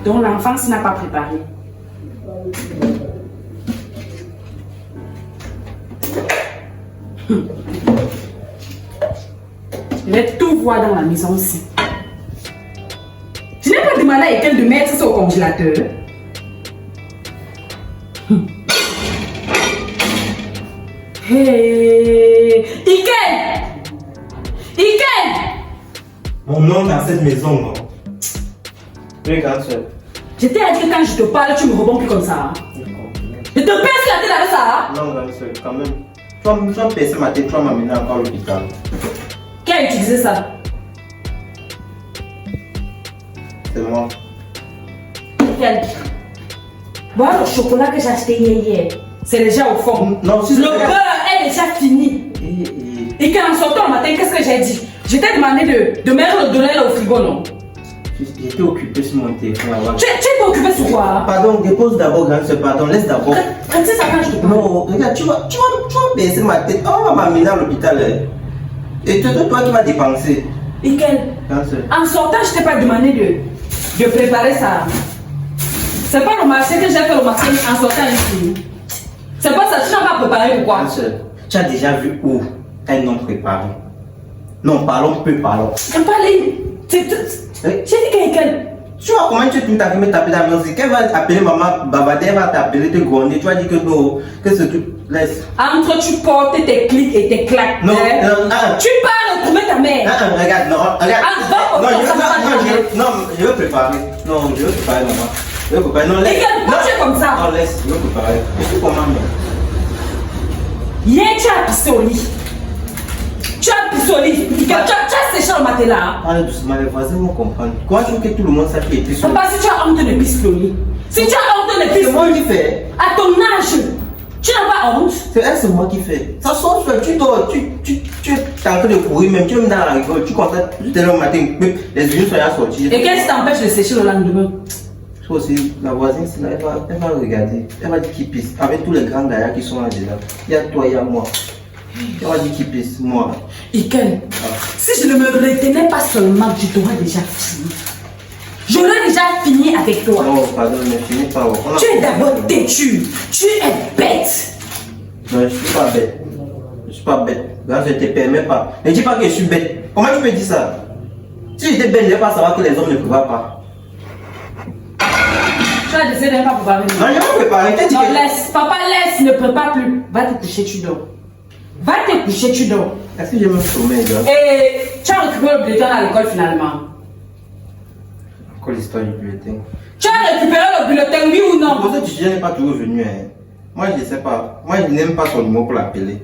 dont l'enfance n'a pas préparé. Je vais tout voir dans la maison aussi. Je n'ai pas demandé à Ekel de mettre ça au congélateur. Hey, Ekel! Ekel! Mon nom dans cette maison, non. Regarde ça. Je t'ai dit que quand je te parle, tu me réponds plus comme ça. Je te pince la tête avec ça. Non, grande soeur, quand même. Tu vas me pincer ma tête, tu vas m'amener encore à l'hôpital. Qui a utilisé ça? C'est moi. Quel? Voilà le chocolat que j'ai acheté hier. C'est déjà au fond. Non, si le beurre est déjà fini. Et qu'en sortant le matin, qu'est-ce que j'ai dit? Je t'ai demandé de mettre le lait au frigo, non? J'étais occupé sur mon téléphone avant. Tu es occupé sur quoi? Pardon, dépose d'abord, grande soeur, pardon, laisse d'abord. Quand c'est ça quand je te parle? Non, regarde, tu vas baisser ma tête. On va m'amener à l'hôpital. Et toi qui vas dépenser. Et quel? En sortant, je t'ai pas demandé de préparer ça. C'est pas le marché que j'ai fait le matin en sortant ici. C'est pas ça, tu n'as pas préparé ou quoi? Tu as déjà vu où un homme préparé? Non, parlons peu, parlons. Je parler. J'ai dit quelqu'un. Tu vois comment tu es t'arrives me taper dans la maison? Qu'elle va appeler maman babader, elle va t'appeler, te gronder. Tu vas dire que non, que ce que. Laisse. Entre tu portes tes clics et tes claques. Non, tu pars retrouver ta mère. Regarde, non, regarde. Non, je veux préparer. Non, je veux préparer maman. Je veux préparer. Non, laisse. Pourquoi tu es comme ça? Non, laisse, je veux préparer. Et tu commandes. Hier, tu as pissé au lit. Tu as pissé au lit. Tu as séché le matelas. Parle doucement, les voisins vont comprendre. Comment tu veux que tout le monde sache qu'il est pissé au lit? Papa, si tu as honte de pisser au lit. Si tu as honte de pisser c'est moi qui fais. À ton âge, tu n'as pas honte. C'est moi qui fais. Ça sort, tu es en train de courir, même tu es même dans la rigole. Tu constates tout à l'heure matin, les yeux sont déjà sortis. Et qu'est-ce qui t'empêche de sécher le lendemain? Toi aussi, la voisine, elle va regarder. Elle va dire qu'il pisse. Avec tous les grands gaillards qui sont là déjà. Il y a toi, il y a moi. Elle va dire qu'il pisse, moi. Iken, si je ne me retenais pas seulement, tu t'aurais déjà fini. J'aurais déjà fini avec toi. Non, pardon, ne finis pas. Tu es d'abord têtu. Tu es bête. Non, je ne suis pas bête. Je ne suis pas bête. Là, je ne te permets pas. Ne dis pas que je suis bête. Comment tu peux dire ça? Si j'étais bête, je ne vais pas savoir que les hommes ne préparent pas. Tu as décidé de ne pas préparer. Non, je vais préparer. Non, laisse. Papa, laisse. Ne prépare plus. Va te coucher, tu dors. Va te coucher, tu dors. Est-ce que j'ai même sommeil, gars? Et tu as récupéré le bulletin à l'école finalement. Quoi l'histoire du bulletin? Tu as récupéré le bulletin, oui ou non? Pour ça, tu n'est pas toujours venu. Hein. Moi, je ne sais pas. Moi, je n'aime pas son numéro pour l'appeler.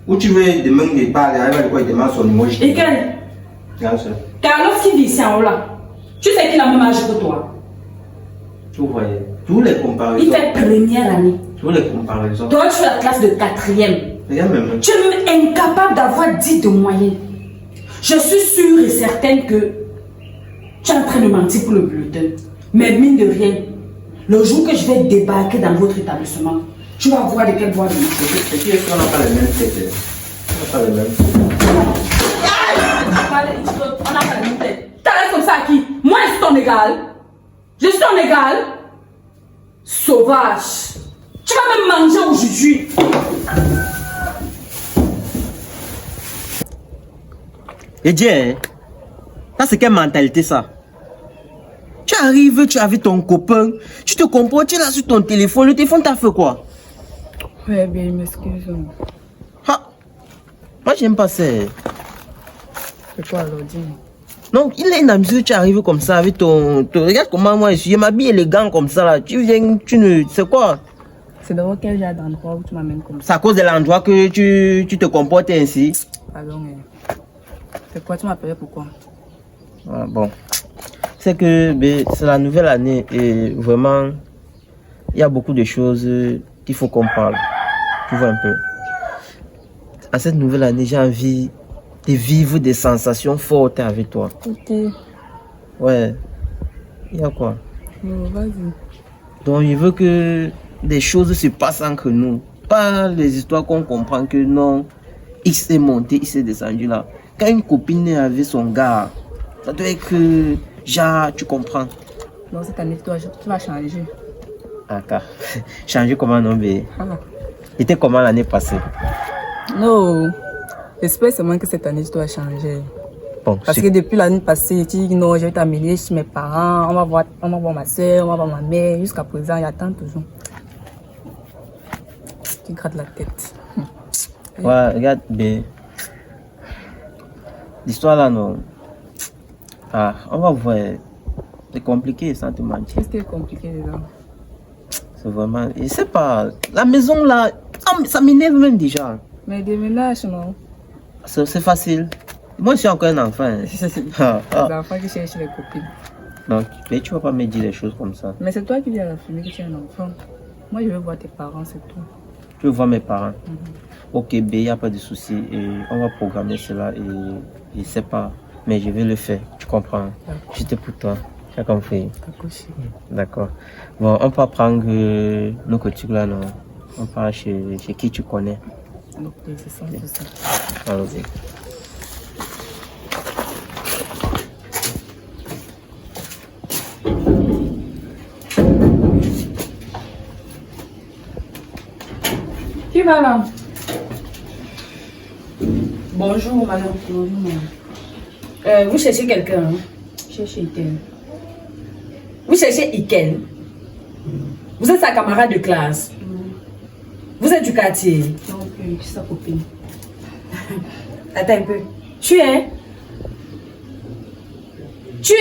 Ou tu veux demain me parler, elle va dire quoi, il demande son numéro. Et quel? Carlos qui vit ici en haut là. Tu sais qu'il a le même âge que toi. Vous voyez, tous les comparaisons. Il fait première année. Tous les comparaisons. Toi, tu es la classe de 4e. Regarde même. Tu es même incapable d'avoir 10 de moyenne. Je suis sûre et certaine que tu es en train de mentir pour le bulletin. Mais mine de rien, le jour que je vais débarquer dans votre établissement, tu vas voir de quelle voie de me Et puis, est-ce qu'on n'a pas les mêmes têtes? On n'a pas les mêmes. On n'a pas les mêmes têtes. T'arrêtes comme ça à qui? Moi, je suis ton égal. Je suis ton égal. Sauvage. Tu vas même manger aujourd'hui. Et Dieu, ça c'est quelle mentalité ça? Tu arrives, tu es avec ton copain, tu te comportes, tu es là sur ton téléphone, le téléphone t'a fait quoi? Ouais, bien, m'excuse. Moi j'aime pas ça. C'est quoi alors, dis-moi? Non, il est une amuseur, tu arrives comme ça avec ton... Regarde comment moi je suis, je m'habille élégant comme ça là. Tu viens, tu ne... C'est quoi? C'est d'abord quel genre d'endroit où tu m'amènes comme ça? C'est à cause de l'endroit que tu te comportes ainsi. Pardon, c'est quoi, tu m'appelais pourquoi? Ah, bon. C'est que c'est la nouvelle année et vraiment, il y a beaucoup de choses qu'il faut qu'on parle. Tu vois un peu. À cette nouvelle année, j'ai envie de vivre des sensations fortes avec toi. Ok. Ouais. Il y a quoi? Bon, vas-y. Donc, il veut que des choses se passent entre nous. Pas les histoires qu'on comprend que non, X est monté, X est descendu là. Quand une copine est avec son gars, ça doit être que, genre, tu comprends. Donc cette année, tu vas changer. Ah, car. Changer comment, non, mais. Ah. Était comment l'année passée? Non. J'espère seulement que cette année, tu dois changer. Bon, Parce que depuis l'année passée, tu dis non, je vais t'amener chez mes parents, on va voir ma soeur, on va voir ma mère. Jusqu'à présent, il attend toujours. Tu grattes la tête. Ouais, regarde, mais. L'histoire là, non. Ah, on va voir. C'est compliqué, sans te mentir. Qu'est-ce qui est compliqué dedans? C'est vraiment. Je sais pas. La maison là, ça m'énerve même déjà. Mais déménage, non? C'est facile. Moi, je suis encore un enfant. Hein. Les enfants qui cherchent les copines. Donc, mais tu vas pas me dire des choses comme ça. Mais c'est toi qui viens à la famille que tu es un enfant. Moi, je veux voir tes parents, c'est tout. Tu veux voir mes parents? Ok, il n'y a pas de souci. Et on va programmer cela et je sais pas. Mais je vais le faire. Tu comprends? Juste pour toi. Tu as compris? D'accord. Bon, on peut prendre nos coutumes là, non? On part chez qui tu connais. Ok, c'est ça, c'est ça. Allons-y. Qui va là? Bonjour, madame. Bonjour, madame. Vous cherchez quelqu'un? Hein? Cherchez Ikel. Vous cherchez Ikel? Vous êtes sa camarade de classe? Vous êtes du quartier? Non, je suis sa copine. Attends un peu. Tu es? Je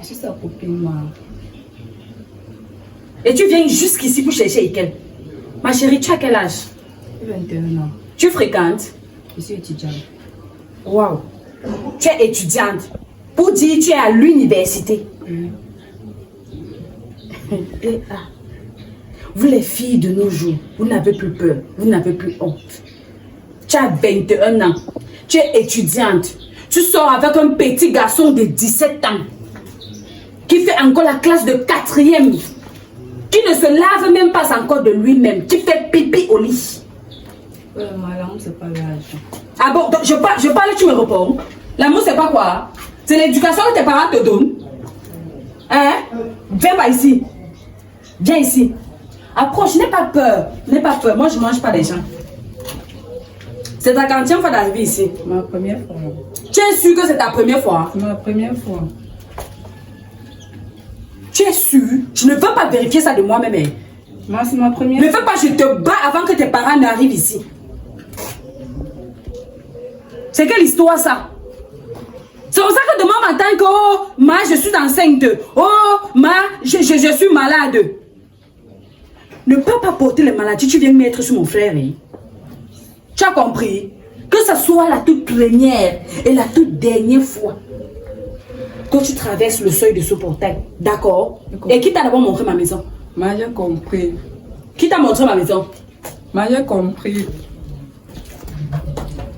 suis sa copine, moi. Et tu viens jusqu'ici pour chercher Ikel? Ma chérie, tu as quel âge? 21 ans. Tu fréquentes? Je suis étudiante. Waouh. Tu es étudiante. Pour dire tu es à l'université. Et, vous les filles de nos jours, vous n'avez plus peur, vous n'avez plus honte. Tu as 21 ans. Tu es étudiante. Tu sors avec un petit garçon de 17 ans qui fait encore la classe de 4e, qui ne se lave même pas encore de lui-même, qui fait pipi au lit. L'amour, c'est pas l'âge. Ah bon, donc je parle, tu me réponds. L'amour, c'est pas quoi? C'est l'éducation que tes parents te donnent. Hein? Viens pas ici. Viens ici. Approche, n'aie pas peur. N'aie pas peur. Moi, je mange pas les gens. C'est ta quantième fois d'arriver ici? Ma première fois. Tu es sûr que c'est ta première fois? C'est ma première fois. Tu es sûr? Je ne veux pas vérifier ça de moi-même. Moi, c'est ma première fois. Ne fais pas, je te bats avant que tes parents n'arrivent ici. C'est quelle histoire ça? C'est pour ça que demain matin que oh, ma, je suis enceinte. Oh, ma, je suis malade. Ne peux pas porter les maladies, tu viens mettre sur mon frère. Hein? Tu as compris? Que ce soit la toute première et la toute dernière fois que tu traverses le seuil de ce portail. D'accord? Et qui t'a d'abord montré ma maison? Moi, j'ai compris. Qui t'a montré ma maison? Moi, j'ai compris.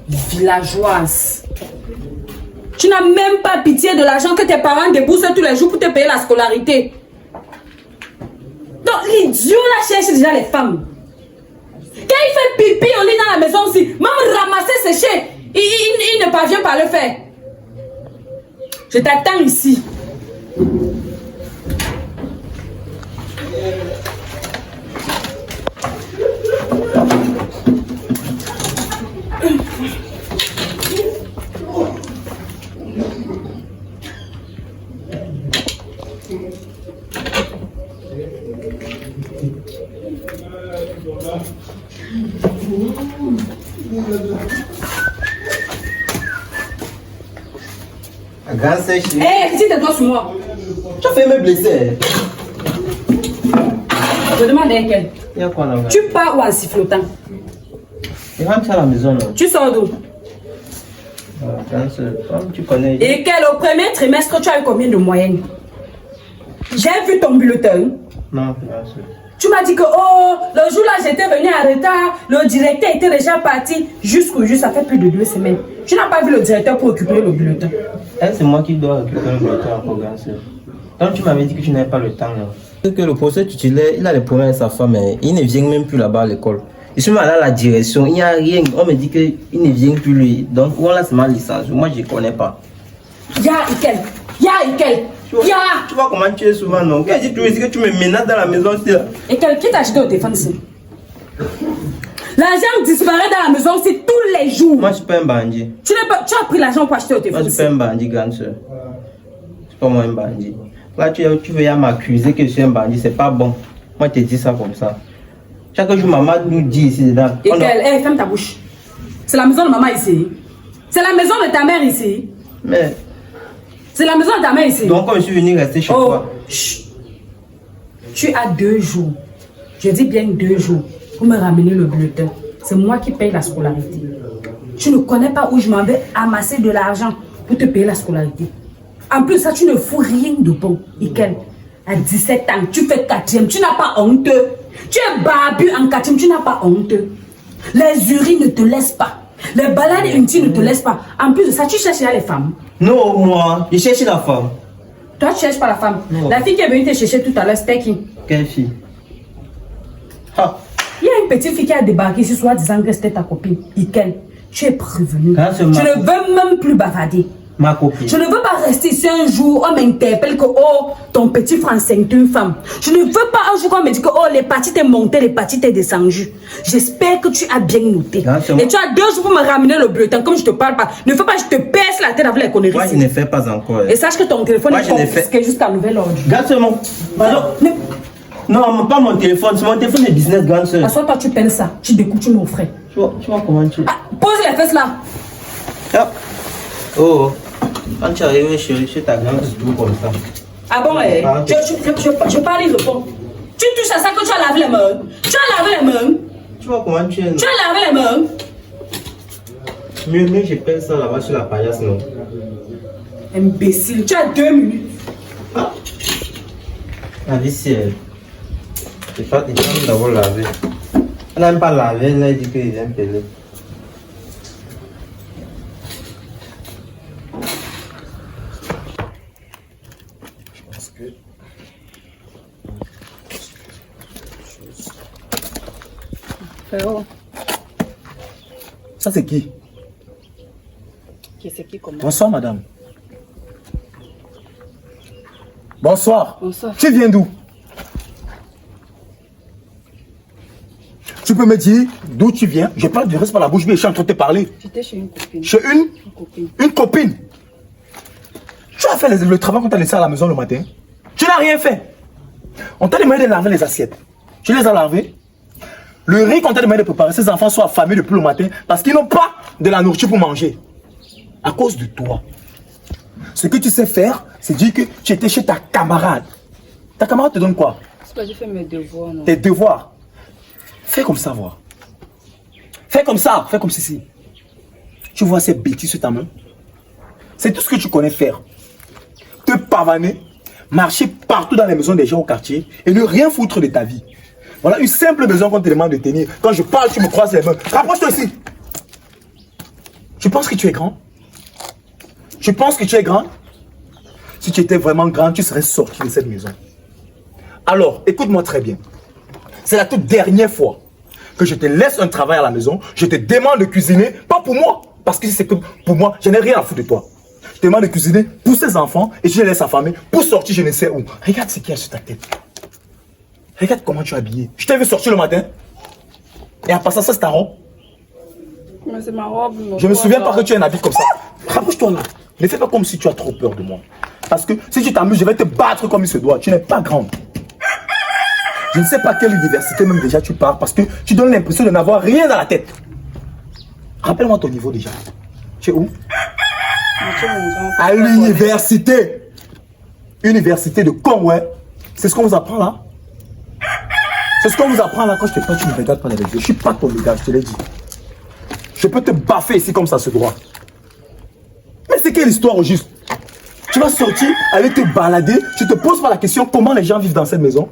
Villageoise. Tu n'as même pas pitié de l'argent que tes parents déboursent tous les jours pour te payer la scolarité. Donc l'idiot là cherche déjà les femmes. Quand il fait pipi, on est dans la maison aussi. Même ramasser, sécher, il ne parvient pas à le faire. Je t'attends ici. Dis tes sur moi. Tu as fait me blesser. Je demande à quel. Il y a quoi là-bas? Tu pars ou en sifflotant? Je rentre à la maison là. Tu sors d'où? Tu connais. Et quel au premier trimestre tu as eu combien de moyenne? J'ai vu ton bulletin. Non, tu m'as dit que oh, le jour là j'étais venu en retard, le directeur était déjà parti. Jusqu'au jour, ça fait plus de 2 semaines. Tu n'as pas vu le directeur pour récupérer le bulletin? C'est moi qui dois récupérer le bulletin en programme. Donc tu m'avais dit que tu n'avais pas le temps là. Que le professeur titulaire, il a les problèmes avec sa femme, mais il ne vient même plus là-bas à l'école. Je suis mal à la direction, il n'y a rien. On me dit qu'il ne vient plus lui. Donc voilà, c'est ma licence. Moi je ne connais pas. Ya Ikel. Tu vois comment tu es souvent, non? Quand je dis que tu me menaces dans la maison, c'est là. Et qui t'a acheté au téléphone ici? L'argent disparaît dans la maison, c'est tous les jours. Moi, je suis pas un bandit. Tu as pris l'argent pour acheter au téléphone. Moi, je suis pas un bandit, grande soeur. C'est pas moi un bandit. Là, tu veux m'accuser que je suis un bandit, c'est pas bon. Moi, je te dis ça comme ça. Chaque jour, maman nous dit ici dedans. Et ferme ta bouche. C'est la maison de maman ici. C'est la maison de ta mère ici. Mais. C'est la maison de ta mère ici. Donc, quand je suis venu rester chez toi. Chut. Tu as 2 jours. Je dis bien 2 jours. Pour me ramener le bulletin. C'est moi qui paye la scolarité. Tu ne connais pas où je m'en vais amasser de l'argent pour te payer la scolarité. En plus, ça, tu ne fous rien de bon. Ikel, à 17 ans, tu fais 4e, tu n'as pas honte. Tu es barbu en 4e, tu n'as pas honte. Les urines ne te laissent pas. Les balades intimes ne te laissent pas. En plus de ça, tu cherches les femmes. Non, moi, je cherche la femme. Toi, tu cherches pas la femme. Non. La fille qui est venue te chercher tout à l'heure, c'était qui? Quelle fille? Ah. Il y a une petite fille qui a débarqué ici, soit disant que c'était ta copine. Ikel, tu es prévenu. Ah, Je ne veux même plus bavarder. Ma copine. Je ne veux pas rester ici un jour, on m'interpelle que oh, ton petit frère c'est une femme. Je ne veux pas un jour qu'on me dit que oh, les parties t'es montées, les parties t'es descendues. J'espère que tu as bien noté. Ah, et tu as 2 jours pour me ramener le bulletin, comme je te parle pas. Ne fais pas, je te perce la tête avec les conneries. Moi, je ne fais pas encore. Et sache que ton téléphone est confisqué jusqu'à nouvel ordre. Garde mon. Pardon. Non, pas mon téléphone, c'est mon téléphone de business, grande soeur. Soit toi tu peines ça, tu découpes, tu m'offres. Tu vois comment tu. Ah, pose les fesses là. Ah. Oh. Quand tu arrives chez ta grande, c'est tout comme ça. Ah bon, je parle, il répond. Tu touches à ça que tu as lavé les mains. Tu as lavé les mains. Tu vois comment tu es. Tu as lavé les mains. Mieux, je pèse ça là-bas sur la paillasse, non? Imbécile, tu as 2 minutes. Ah. La vie, c'est. C'est pas d'avoir lavé. Elle n'a même pas lavé, elle a dit qu'il vient peler. Ça c'est qui? C'est qui comment? Bonsoir madame. Bonsoir. Bonsoir. Tu viens d'où? Tu peux me dire d'où tu viens? Je parle du reste par la bouche, mais je suis en train de te parler. J'étais chez une copine. Chez Une copine. une copine? Tu as fait le travail qu'on t'a laissé à la maison le matin? Tu n'as rien fait. On t'a demandé de laver les assiettes. Tu les as lavées? Le riz qu'on t'a demandé de préparer, ces enfants sont affamés depuis le matin parce qu'ils n'ont pas de la nourriture pour manger. À cause de toi. Ce que tu sais faire, c'est dire que tu étais chez ta camarade. Ta camarade te donne quoi? C'est pas j'ai fait mes devoirs, non? Tes devoirs. Fais comme ça, voir. Fais comme ça, fais comme ceci. Tu vois ces bêtises sur ta main? C'est tout ce que tu connais faire. Te pavaner, marcher partout dans les maisons des gens au quartier et ne rien foutre de ta vie. Voilà une simple maison qu'on te demande de tenir. Quand je parle, tu me croises les mains. Rapproche-toi ici. Tu penses que tu es grand? Tu penses que tu es grand? Si tu étais vraiment grand, tu serais sorti de cette maison. Alors, écoute-moi très bien. C'est la toute dernière fois que je te laisse un travail à la maison. Je te demande de cuisiner, pas pour moi. Parce que si c'est que pour moi, je n'ai rien à foutre de toi. Je te demande de cuisiner pour ses enfants et je les laisse affamer pour sortir je ne sais où. Regarde ce qu'il y a sur ta tête. Regarde comment tu es habillé. Je t'ai vu sortir le matin. Et en passant ça, c'est ta robe. Mais c'est ma robe. Je me souviens pas que tu es un habit comme ça. Rapproche-toi là. Ne fais pas comme si tu as trop peur de moi. Parce que si tu t'amuses, je vais te battre comme il se doit. Tu n'es pas grande. Je ne sais pas quelle université même déjà tu pars parce que tu donnes l'impression de n'avoir rien dans la tête. Rappelle-moi ton niveau déjà. Tu es où? À l'université. Université de Conway. C'est ce qu'on vous apprend là? C'est ce qu'on vous apprend là quand je te parle, tu ne me regardes pas dans les yeux. Je ne suis pas ton gars, je te l'ai dit. Je peux te baffer ici comme ça se doit. Mais c'est quelle histoire au juste? Tu vas sortir, aller te balader, tu te poses pas la question comment les gens vivent dans cette maison.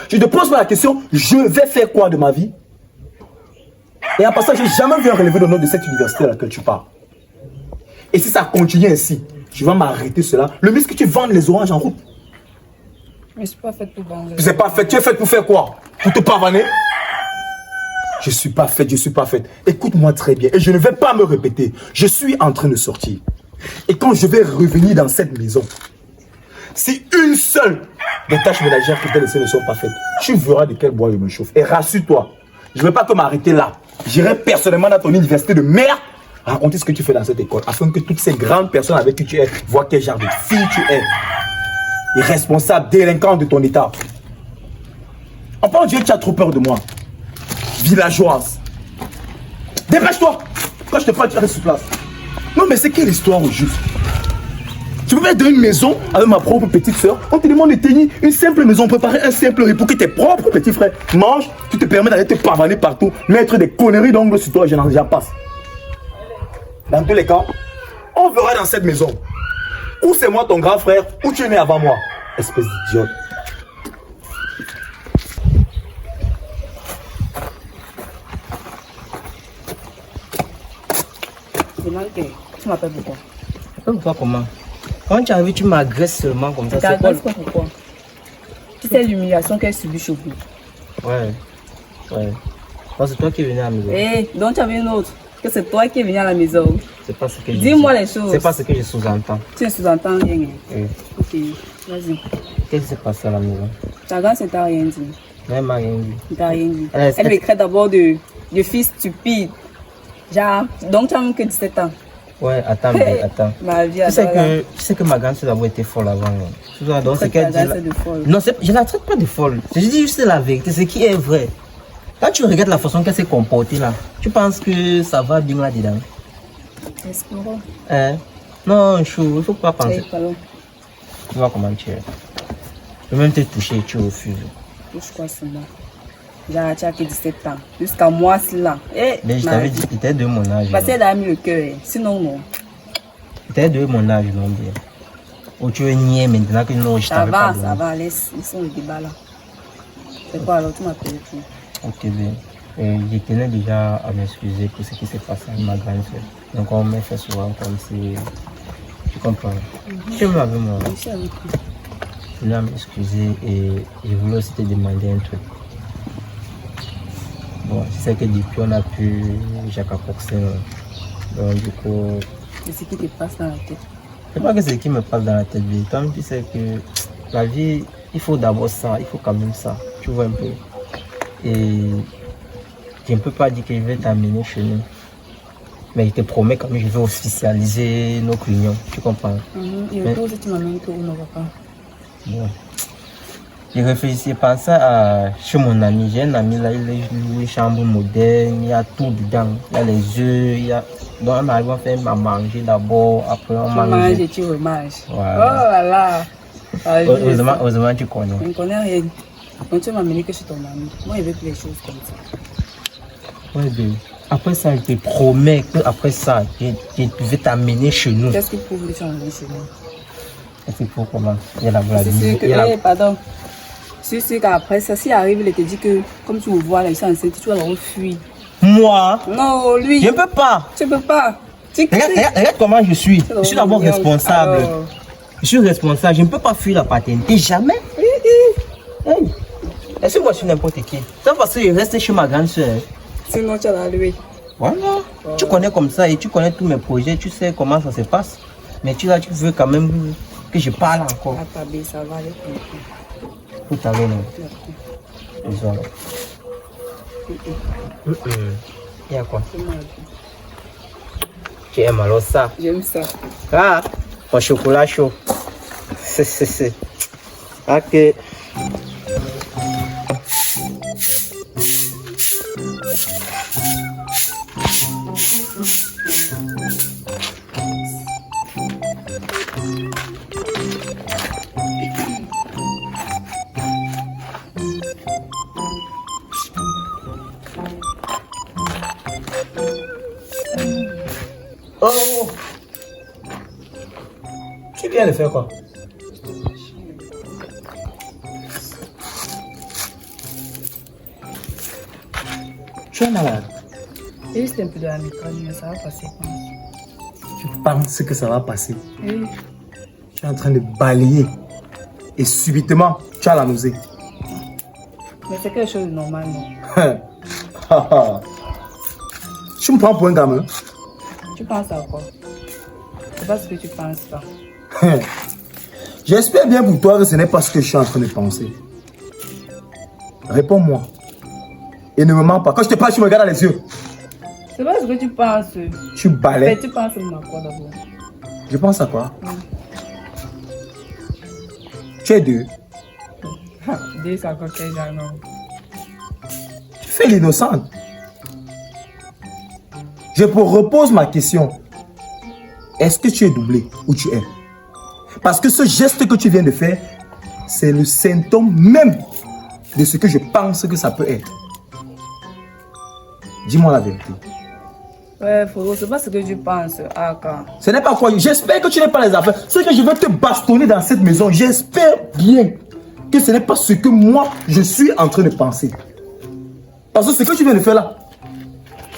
Tu te poses pas la question, je vais faire quoi de ma vie? Et en passant, j'ai jamais vu un relevé de nom de cette université à laquelle tu pars. Et si ça continue ainsi, je vais m'arrêter cela. Le mieux que tu vendes les oranges en route. Mais c'est pas fait pour vendre. C'est pas fait. Tu es faite pour faire quoi? Pour te pavaner? Je suis pas faite, je suis pas faite. Écoute-moi très bien et je ne vais pas me répéter. Je suis en train de sortir. Et quand je vais revenir dans cette maison, Si une seule des tâches ménagères que tu as laissées ne sont pas faites, tu verras de quel bois je me chauffe. Et rassure-toi, je ne vais pas que m'arrêter là. J'irai personnellement dans ton université de merde raconter ce que tu fais dans cette école, afin que toutes ces grandes personnes avec qui tu es voient quel genre de fille tu es. Irresponsable, délinquant de ton état. En parlant de Dieu, tu as trop peur de moi. Villageoise. Dépêche-toi. Quand je te parle, tu restes sur place. Non, mais c'est quelle histoire au juste? Tu peux mettre dans une maison avec ma propre petite soeur. On te demande de tenir une simple maison, préparer un simple riz pour que tes propres petits frères mangent. Tu te permets d'aller te pavaner partout, mettre des conneries d'ongles sur toi, j'en passe. Dans tous les cas, on verra dans cette maison. Ou c'est moi ton grand frère, ou tu es né avant moi. Espèce d'idiote. Tu m'appelles pourquoi? Pourquoi comment? Quand tu arrives, tu m'agresses seulement comme ça. Tu t'agresses pas pourquoi? Tu sais l'humiliation qu'elle subit chez vous. Ouais. C'est toi qui es venu à la maison. Eh, donc tu avais une autre. Que c'est toi qui es venu à la maison. C'est pas ce que je Dis-moi les choses. C'est pas ce que je sous-entends. Tu ne sous-entends rien. Oui. Ok, vas-y. Qu'est-ce qui s'est passé à la maison? Ta grande, elle t'a rien dit. Elle m'a rien dit. Elle t'a rien dit. Elle me crée d'abord de fils stupides. Genre, donc tu as même que 17 ans. Ouais, attends. Ma vie, Tu sais que ma grande, c'est d'abord été folle avant. Donc, c'est qu'elle dit. Non, je la traite pas de folle. Je dis juste la vérité, ce qui est vrai. Quand tu regardes la façon qu'elle s'est comportée là, tu penses que ça va bien là-dedans? Espérons. Non, chou, il faut pas penser. Tu vois comment tu es. Je vais même te toucher, tu refuses. Touche quoi seulement? Genre, tu as que 17 ans. Jusqu'à moi, là. Mais je t'avais dit, il était de mon âge. Parce qu'elle a mis le cœur. Sinon, non. Il était de mon âge, non bien. Ou tu es niais maintenant que non, je t'avais pas donné. Ça va, laissons le débat là. C'est quoi alors, tu m'appelles tout. Ok, bien. Je tenais déjà à m'excuser pour ce qui s'est passé avec ma grande soeur. Donc on me fait souvent comme si... Tu comprends? Tu es avec moi. Je suis avec toi. Je voulais m'excuser et je voulais aussi te demander un truc. Bon, je sais que depuis on a pu Jacques Approxé. Donc du coup... C'est ce qui te passe dans la tête. C'est pas que c'est ce qui me passe dans la tête. Toi, tu sais que la vie, il faut d'abord ça, il faut quand même ça. Tu vois un peu. Et je ne peux pas dire que je vais t'amener chez nous. Mais je te promets quand même que je vais officialiser notre union. Tu comprends? Et le jour où tu m'amènes que on ne va pas. Bon. Je réfléchis, pensais à chez mon ami. J'ai un ami là, il a une chambre moderne, il y a tout dedans. Il y a les œufs, il y a... Donc on arrive à faire à manger d'abord, après on mange. Tu manges et tu remanges. Voilà. Oh là là. Heureusement tu connais. Je ne connais rien. Quand tu m'amènes que je suis ton ami, moi je veux plus les choses comme ça. Ouais, bien. Après ça, je te promets qu'après ça, je vais t'amener chez nous. Qu'est-ce qu'il faut que tu emmènes chez nous? Qu'est-ce qu'il faut comment? Il y a la blague. C'est sûr que, pardon. C'est sûr qu'après ça, s'il arrive, il te dit que, comme tu me vois là, il s'est enceinte, tu vas le fuir. Moi? Non, lui. Je ne peux pas. Tu ne peux pas. Regarde comment je suis. Je suis d'abord responsable. Alors... Je suis responsable. Je ne peux pas fuir la paternité. Jamais. Hey. Est-ce que moi je suis n'importe qui? C'est parce que je reste chez ma grande soeur. Sinon, tu vas lui. Voilà. Tu connais comme ça et tu connais tous mes projets. Tu sais comment ça se passe. Mais tu veux quand même que je parle encore. Ah, tabé, ça va aller. Tout à l'heure, non. Désolé. Il y a quoi? Tu aimes alors ça? J'aime ça. Ah, mon chocolat chaud. C'est. Ok. Oh! Tu viens de faire quoi? Tu es malade? Et juste un peu de la migraine, mais ça va passer. Tu penses que ça va passer? Oui. Tu es en train de balayer et subitement tu as la nausée. Mais c'est quelque chose de normal, non? Tu me prends pour un gamin? Tu penses à quoi? C'est pas ce que tu penses pas. J'espère bien pour toi que ce n'est pas ce que je suis en train de penser. Réponds-moi. Et ne me mens pas. Quand je te parle, tu me regardes dans les yeux. C'est pas ce que tu penses. Tu balais. Mais tu penses à quoi d'abord? Je pense à quoi? Tu es deux. Deux, c'est encore quel genre, non? Tu fais l'innocente. Je repose ma question. Est-ce que tu es doublé ou tu es? Parce que ce geste que tu viens de faire, c'est le symptôme même de ce que je pense que ça peut être. Dis-moi la vérité. Ouais, Foro, c'est pas ce que tu penses, Aka. Ce n'est pas quoi. J'espère que tu n'es pas les affaires. C'est que je vais te bastonner dans cette maison. J'espère bien que ce n'est pas ce que moi, je suis en train de penser. Parce que ce que tu viens de faire là.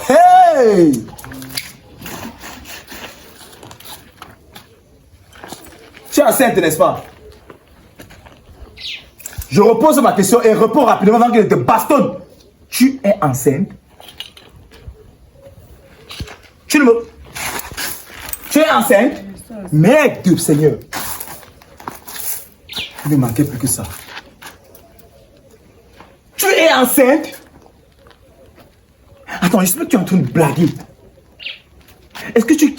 Hey! Tu es enceinte, n'est-ce pas? Je repose ma question et réponds rapidement avant qu'elle te bastonne. Tu es enceinte? Tu es enceinte? Mec du Seigneur. Il ne manquait plus que ça. Tu es enceinte? Attends, j'espère que tu es en train de blaguer. Est-ce que tu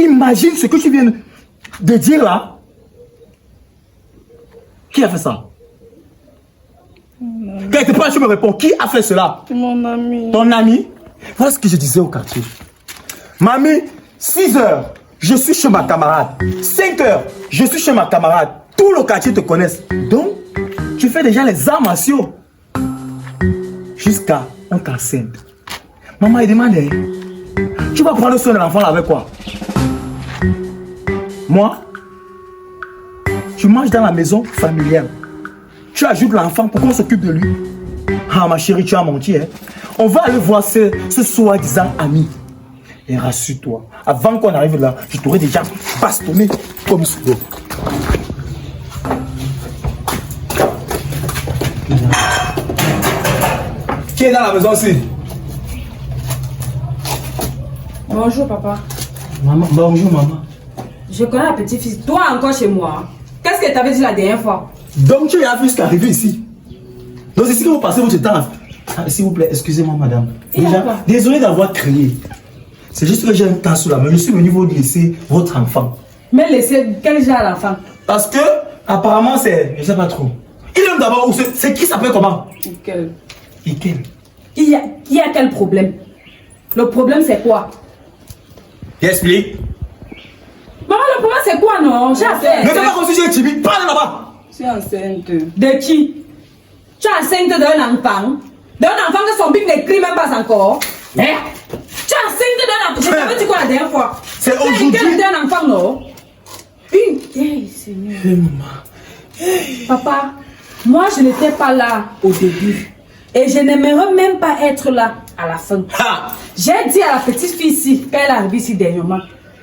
imagines ce que tu viens de dire là? Qui a fait ça? Quand tu parles, tu me réponds. Qui a fait cela? C'est mon ami. Ton ami? Voilà ce que je disais au quartier. Mamie, 6 heures, je suis chez ma camarade. 5 heures, je suis chez ma camarade. Tout le quartier te connaît. Donc, tu fais déjà les arts martiaux. Jusqu'à un t'enceinte. Maman, il demande, tu vas prendre soin de l'enfant avec quoi? Moi, tu manges dans la maison familiale. Tu ajoutes l'enfant pour qu'on s'occupe de lui. Ah, ma chérie, tu as menti, hein? On va aller voir ce soi-disant ami. Et rassure-toi, avant qu'on arrive là, je t'aurais déjà bastonné comme ce dos. Qui est dans la maison aussi? Bonjour, papa. Maman, bonjour, maman. Je connais la petite fille. Toi encore chez moi. Qu'est-ce que tu avais dit la dernière fois? Donc, tu as vu ce qui est arrivé ici. Donc, c'est ici que vous passez votre temps. Ah, s'il vous plaît, excusez-moi, madame. Déjà, désolé d'avoir crié. C'est juste que j'ai un tas sous la main. Je suis venu vous laisser votre enfant. Mais laisser quel genre l'enfant? Parce que, apparemment, c'est. Je sais pas trop. Il aime d'abord où c'est qui s'appelle comment? Ikel. Ikel. Il y a quel problème? Le problème, c'est quoi? J'explique. Maman, le problème, c'est quoi, non? J'ai affaire. Ne fais pas comme si j'étais timide. Parle là-bas. Je suis enceinte. De qui? Tu es enceinte d'un enfant? D'un enfant que son bip n'écrit même pas encore? Hein? Tu es enceinte d'un enfant? Je t'avais dit quoi la dernière fois? C'est aujourd'hui. Tu es d'un enfant, non? Hey, Seigneur. Hey, maman. Papa, moi, je n'étais pas là au début. Et je n'aimerais même pas être là à la fin. Ha! J'ai dit à la petite fille ici, quand elle est arrivée ici dernièrement,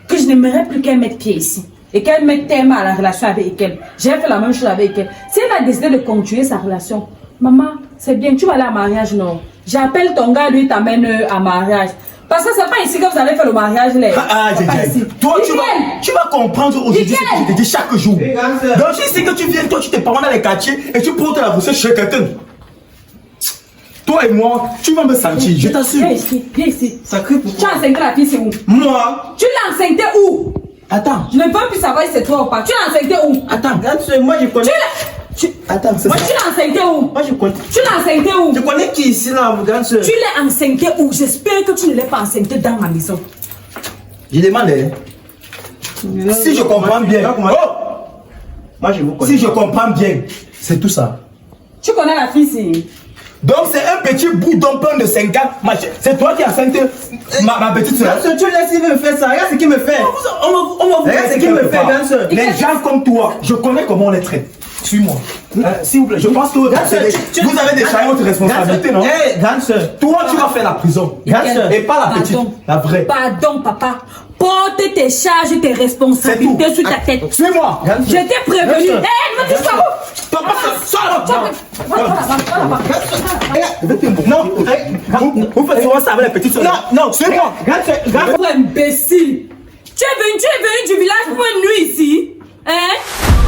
que je n'aimerais plus qu'elle mette pied ici. Et qu'elle mette terme à la relation avec elle. J'ai fait la même chose avec elle. Si elle a décidé de continuer sa relation, maman, c'est bien, tu vas aller à mariage, non? J'appelle ton gars, lui, t'amène à mariage. Parce que c'est pas ici que vous allez faire le mariage, là. C'est pas ici. Toi, tu vas comprendre aujourd'hui ce que je te dis chaque jour. Donc, je sais que tu viens, toi, tu te parles dans les quartiers et tu portes la recette chez quelqu'un. Toi et moi, tu vas me sentir, je t'assure. Viens ici, viens ici. Sacré pourquoi? Tu as enceinte la fille, c'est où? Moi? Tu l'as enceinte où? Attends. Je ne veux plus savoir si c'est toi ou pas. Tu l'as enceinte où? Attends, moi je connais. Attends, c'est Moi, ça. tu l'as enceinte où? Moi je connais. Tu l'as enceinte où? Je connais qui ici là, mon grande soeur? Tu l'as enceinte où? J'espère que tu ne l'as pas enceinte dans ma maison. Je demande, si je comprends bien. Oh! Moi, je vous connais. Si je comprends bien, c'est tout ça. Tu connais la fille, c'est. Donc c'est un petit bout d'emprunt de 5 ans. C'est toi qui as enceinte ma petite soeur. Tu laisses, il veut me faire ça. Regarde ce qu'il me fait. On va vous Regarde ce qu'il me fait, grande soeur. Les gens comme toi, je connais comment on les traite. Suis-moi. S'il vous plaît, je pense que vous avez déjà votre responsabilité, non? Hé, grande soeur. Toi, tu vas faire la prison. Grande soeur. Et pas la petite, la vraie. Pardon, papa. Porte tes charges, tes responsabilités sur ta tête. Suis-moi. Je t'ai prévenu. Hé, ne me dis pas où. Non, vous faites souvent ça avec les petites soeurs. Non, suis-moi. Imbécile. Tu Tu es venu du village pour une nuit ici. Hein?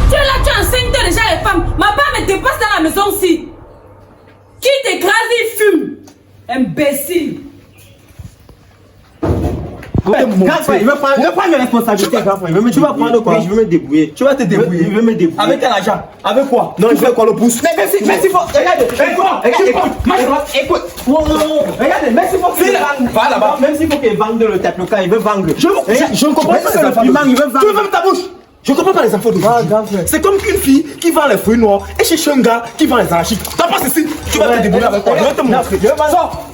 Tu es là, tu enseignes déjà les femmes. Ma femme me dépasse dans la maison aussi. Qui t'écrase, il fume. Imbécile. Grand frère, je vais prendre mes responsabilités, grand frère. Tu vas prendre quoi? Je vais me débrouiller. Tu vas te débrouiller. Je vais me débrouiller. Avec quel argent? Avec quoi? Non, je vais quoi le pouce? Mais merci fort. Regarde, écoute. Regarde, merci fort. Va là-bas. Même s'il faut qu'il vende le tapioca, il veut vendre. Je ne comprends pas les enfants. Il veut vendre. Tu veux même ta bouche? Je ne comprends pas les enfants d'aujourd'hui. C'est comme une fille qui vend les fruits noirs et chez un gars qui vend les arachides. T'as pas ceci? Tu vas te débrouiller avec quoi? Je vais te montrer. Sors.